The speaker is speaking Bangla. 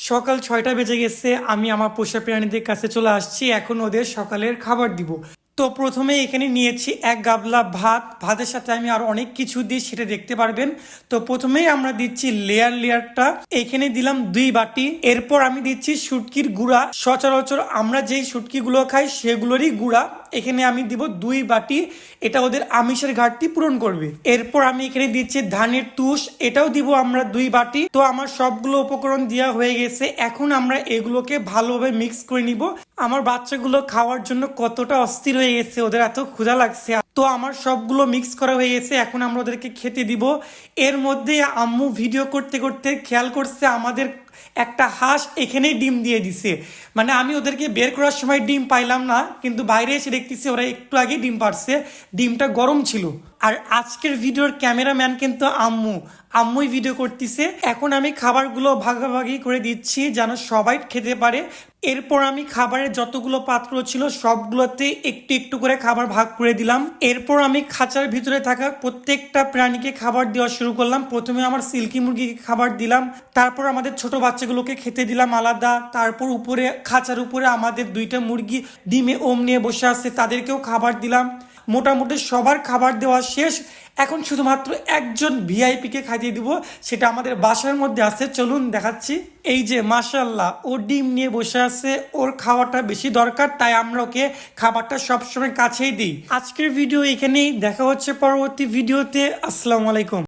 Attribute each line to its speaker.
Speaker 1: সকাল ৬টা বেজে গেছে। আমি আমার পোষা প্রাণীদের কাছে চলে আসছি, এখন ওদের সকালের খাবার দিব। তো প্রথমে এখানে নিয়েছি এক গাবলা ভাত। ভাতের সাথে আমি আর অনেক কিছু দিই, সেটা দেখতে পারবেন। তো প্রথমেই আমরা দিচ্ছি লেয়ারটা, এখানে দিলাম 2 বাটি। এরপর আমি দিচ্ছি শুটকির গুঁড়া, সচরাচর আমরা যেই শুটকিগুলো খাই সেগুলোরই গুঁড়া। এখানে আমি দিব 2 বাটি, এটা ওদের আমিষের ঘাটতি পূরণ করবে। এরপর আমি এখানে দিচ্ছি ধানের তুষ, এটাও দিব আমরা 2 বাটি। তো আমার সবগুলো উপকরণ দেওয়া হয়ে গেছে, এখন আমরা এগুলোকে ভালোভাবে মিক্স করে নিব। আমার বাচ্চাগুলো খাওয়ার জন্য কতটা অস্থির হয়ে গেছে, ওদের এত ক্ষুধা লাগছে। তো আমার সবগুলো মিক্স করা হয়ে গেছে, এখন আমরা ওদেরকে খেতে দিব। এর মধ্যে আম্মু ভিডিও করতে করতে খেয়াল করছে আমাদের একটা হাঁস এখানেই ডিম দিয়ে দিছে। মানে আমি ওদেরকে বের করার সময় ডিম পাইলাম না, কিন্তু বাইরে এসে দেখতেছি ওরা একটু আগে ডিম পারছে। ডিমটা গরম ছিল। আর আজকের ভিডিওর ক্যামেরাম্যান কিন্তু আম্মুই ভিডিও করতেছে। এখন আমি খাবারগুলো ভাগাভাগি করে দিচ্ছি যেন সবাই খেতে পারে। এরপর আমি খাবারের যতগুলো পাত্র ছিল সবগুলোতে একটু একটু করে খাবার ভাগ করে দিলাম। এরপর আমি খাঁচার ভিতরে থাকা প্রত্যেকটা প্রাণীকে খাবার দেওয়া শুরু করলাম। প্রথমে আমার সিল্কি মুরগিকে খাবার দিলাম, তারপর আমাদের ছোট বাচ্চাগুলোকে খেতে দিলাম আলাদা। তারপর উপরে খাঁচার উপরে আমাদের 2টা মুরগি ডিমে নিয়ে বসে আছে, তাদেরকেও খাবার দিলাম। মোটামুটি সবার খাবার দেওয়া শেষ। এখন শুধুমাত্র একজন ভিআইপিকে খাইয়ে দিব, সেটা আমাদের বাসার মধ্যে আছে, চলুন দেখাচ্ছি। এই যে মাশাআল্লাহ, ও ডিম নিয়ে বসে আছে, ওর খাওয়াটা বেশি দরকার, তাই আমরা ওকে খাবারটা সবসময় কাছেই দিই। আজকের ভিডিও এখানেই, দেখা হচ্ছে পরবর্তী ভিডিওতে। আসসালামু আলাইকুম।